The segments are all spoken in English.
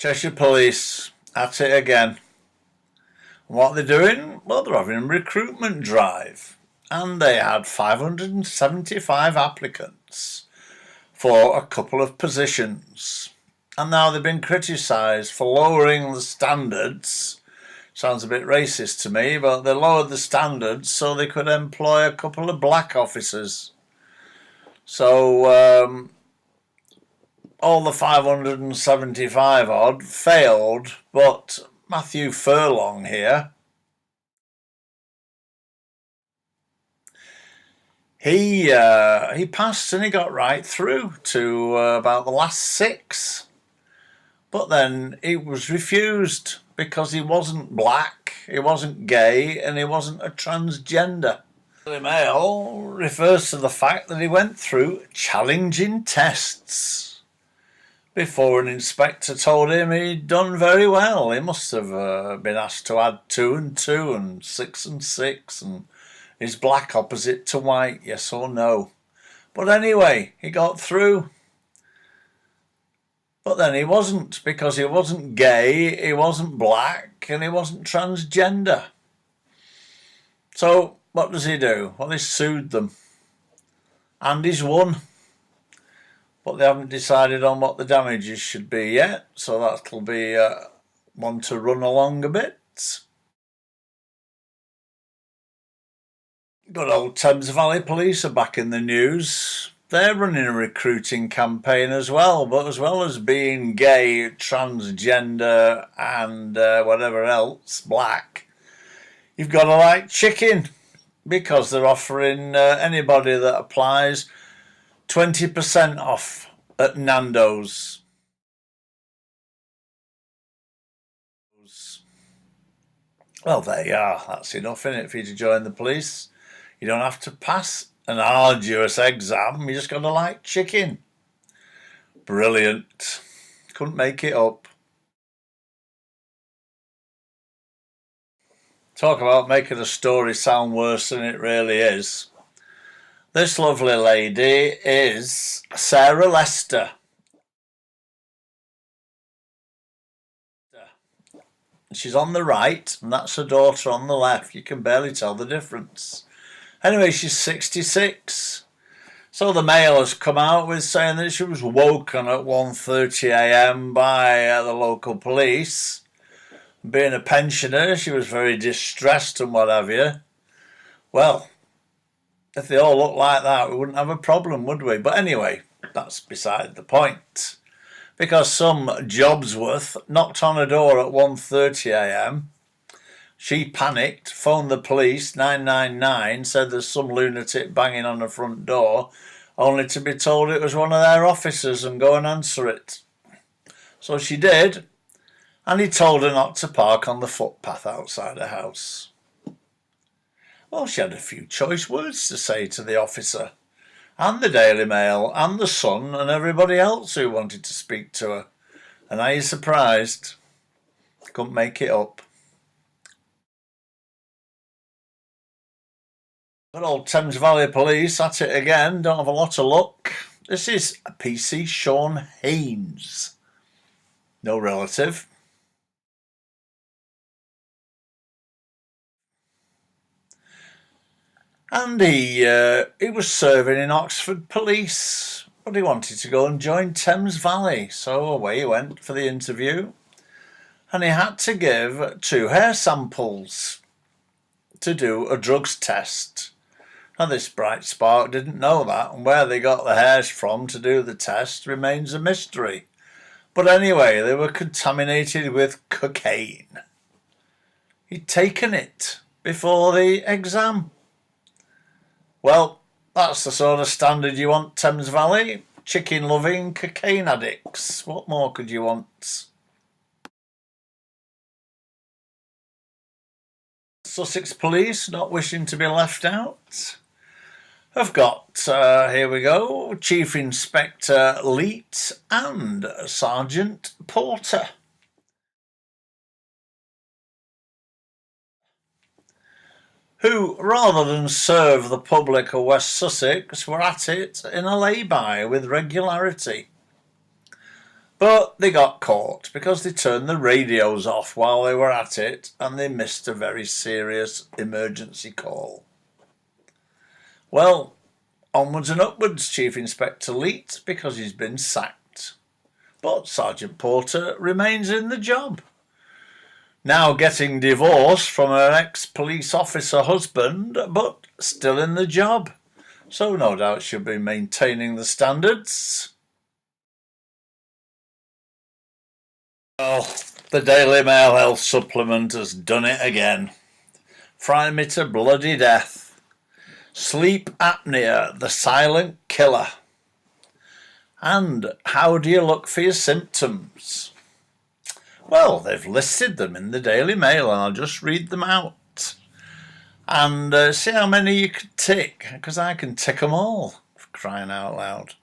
Cheshire Police, at it again. What are they doing? Well, they're having a recruitment drive, and they had 575 applicants for a couple of positions. And now they've been criticised for lowering the standards. Sounds a bit racist to me, but they lowered the standards so they could employ a couple of black officers. So all the 575 odd failed, but Matthew Furlong here, he passed and he got right through to about the last six, but then he was refused because he wasn't black, he wasn't gay, and he wasn't a transgender. The Daily Mail refers to the fact that he went through challenging tests before an inspector told him he'd done very well. He must have been asked to add 2 and 2 and 6 and 6 and is black opposite to white, yes or no. But anyway, he got through. But then he wasn't, because he wasn't gay, he wasn't black, and he wasn't transgender. So what does he do? Well, he sued them. And he's won. But they haven't decided on what the damages should be yet, so that'll be one to run along a bit. Good old Thames Valley Police are back in the news. They're running a recruiting campaign as well, but as well as being gay, transgender and whatever else, black, you've got to like chicken, because they're offering anybody that applies 20% off at Nando's. Well, there you are. That's enough, innit, for you to join the police. You don't have to pass an arduous exam. You just got to like chicken. Brilliant. Couldn't make it up. Talk about making a story sound worse than it really is. This lovely lady is Sarah Lester. She's on the right, and that's her daughter on the left. You can barely tell the difference. Anyway, she's 66. So the Mail has come out with saying that she was woken at 1:30 a.m. by the local police. Being a pensioner, she was very distressed and what have you. Well, if they all looked like that, we wouldn't have a problem, would we? But anyway, that's beside the point. Because some Jobsworth knocked on her door at 1:30 a.m. She panicked, phoned the police, 999, said there's some lunatic banging on the front door, only to be told it was one of their officers and go and answer it. So she did, and he told her not to park on the footpath outside her house. Well, she had a few choice words to say to the officer, and the Daily Mail, and the Sun, and everybody else who wanted to speak to her. And are you surprised? Couldn't make it up. Good old Thames Valley Police, at it again, don't have a lot of luck. This is PC Sean Haynes. No relative. And he was serving in Oxford Police, but he wanted to go and join Thames Valley, so away he went for the interview. And he had to give 2 hair samples to do a drugs test. Now this bright spark didn't know that, and where they got the hairs from to do the test remains a mystery. But anyway, they were contaminated with cocaine. He'd taken it before the exam. Well, that's the sort of standard you want, Thames Valley. Chicken-loving cocaine addicts. What more could you want? Sussex Police, not wishing to be left out, have got, here we go, Chief Inspector Leet and Sergeant Porter. Who, rather than serve the public of West Sussex, were at it in a lay-by with regularity. But they got caught because they turned the radios off while they were at it and they missed a very serious emergency call. Well, onwards and upwards, Chief Inspector Leet, because he's been sacked. But Sergeant Porter remains in the job. Now getting divorced from her ex-police officer husband, but still in the job. So no doubt she'll be maintaining the standards. Well, the Daily Mail Health Supplement has done it again. Frightened me to bloody death. Sleep apnea, the silent killer. And how do you look for your symptoms? Well, they've listed them in the Daily Mail and I'll just read them out. And see how many you can tick, because I can tick them all, for crying out loud.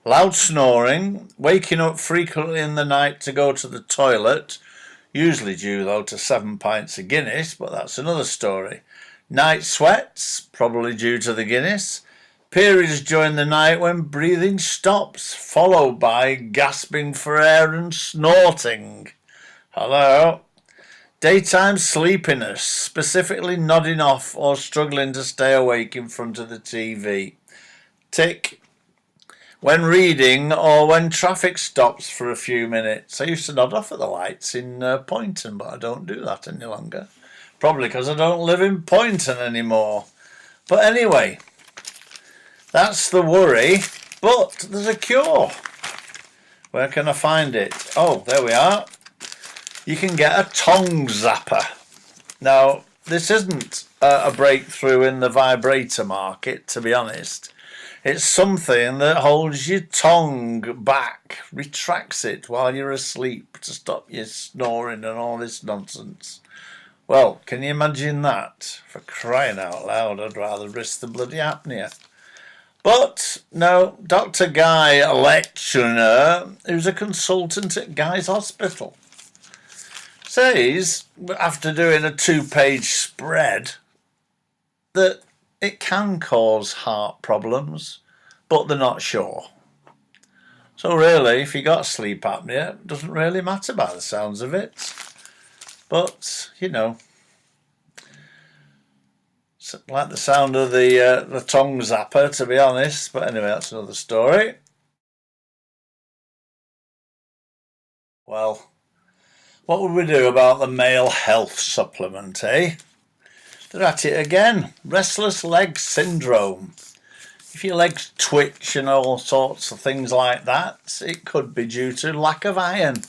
Loud snoring, waking up frequently in the night to go to the toilet, usually due though to 7 pints of Guinness, but that's another story. Night sweats, probably due to the Guinness. Periods during the night when breathing stops, followed by gasping for air and snorting. Hello. Daytime sleepiness, specifically nodding off or struggling to stay awake in front of the TV. Tick. When reading or when traffic stops for a few minutes. I used to nod off at the lights in Poynton, but I don't do that any longer. Probably because I don't live in Poynton anymore. But anyway, that's the worry. But there's a cure. Where can I find it? Oh, there we are. You can get a tongue zapper. Now, this isn't a breakthrough in the vibrator market, to be honest. It's something that holds your tongue back, retracts it while you're asleep to stop you snoring and all this nonsense. Well, can you imagine that? For crying out loud, I'd rather risk the bloody apnea. But no, Dr. Guy Lectioner, who's a consultant at Guy's Hospital, says, after doing a 2-page spread, that it can cause heart problems, but they're not sure. So really, if you got sleep apnea, it doesn't really matter by the sounds of it. But, you know, like the sound of the tongue zapper, to be honest. But anyway, that's another story. Well, what would we do about the male health supplement, eh? They're at it again. Restless leg syndrome. If your legs twitch and all sorts of things like that, it could be due to lack of iron.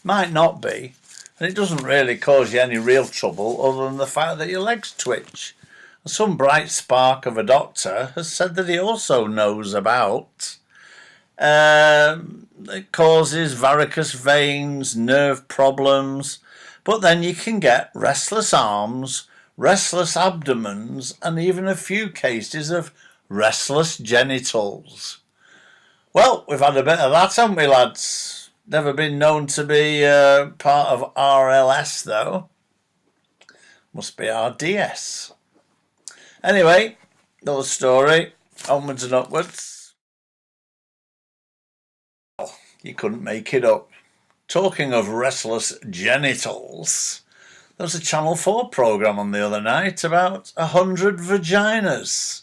Might not be. And it doesn't really cause you any real trouble other than the fact that your legs twitch. And some bright spark of a doctor has said that he also knows about it causes varicose veins, nerve problems. But then you can get restless arms, restless abdomens, and even a few cases of restless genitals. Well, we've had a bit of that, haven't we, lads? Never been known to be part of RLS, though. Must be RDS. Anyway, another story. Onwards and upwards. Oh, you couldn't make it up. Talking of restless genitals, there was a Channel 4 programme on the other night about 100 vaginas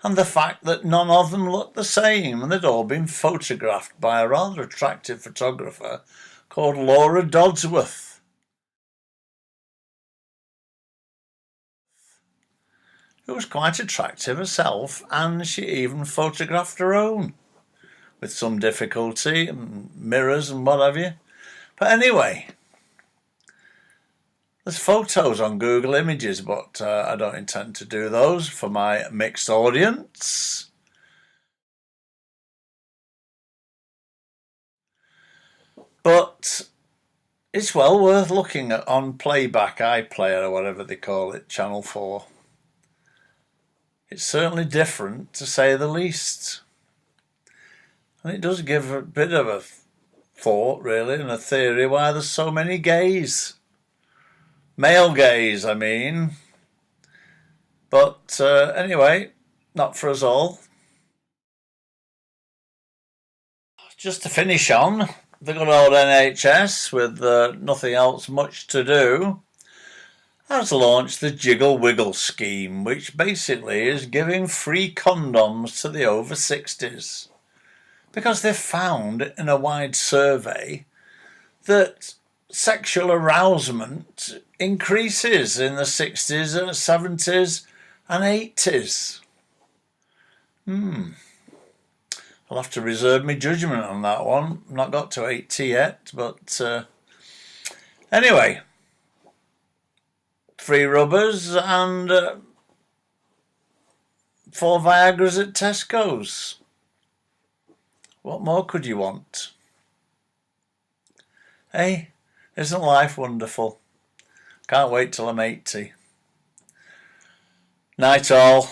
and the fact that none of them looked the same, and they'd all been photographed by a rather attractive photographer called Laura Dodsworth. Who was quite attractive herself, and she even photographed her own, with some difficulty, and mirrors and what have you. But anyway, there's photos on Google Images, but I don't intend to do those for my mixed audience. But it's well worth looking at on Playback, iPlayer, or whatever they call it, Channel 4. It's certainly different, to say the least. And it does give a bit of a thought, really, and a theory why there's so many gays. Male gays, I mean. But anyway, not for us all. Just to finish on, the good old NHS, with nothing else much to do, has launched the Jiggle Wiggle scheme, which basically is giving free condoms to the over 60s. Because they've found in a wide survey that sexual arousement increases in the 60s and 70s and 80s. I'll have to reserve my judgment on that one. Not got to 80 yet, but anyway, free rubbers and 4 Viagras at Tesco's. What more could you want? Hey, isn't life wonderful? Can't wait till I'm 80. Night all.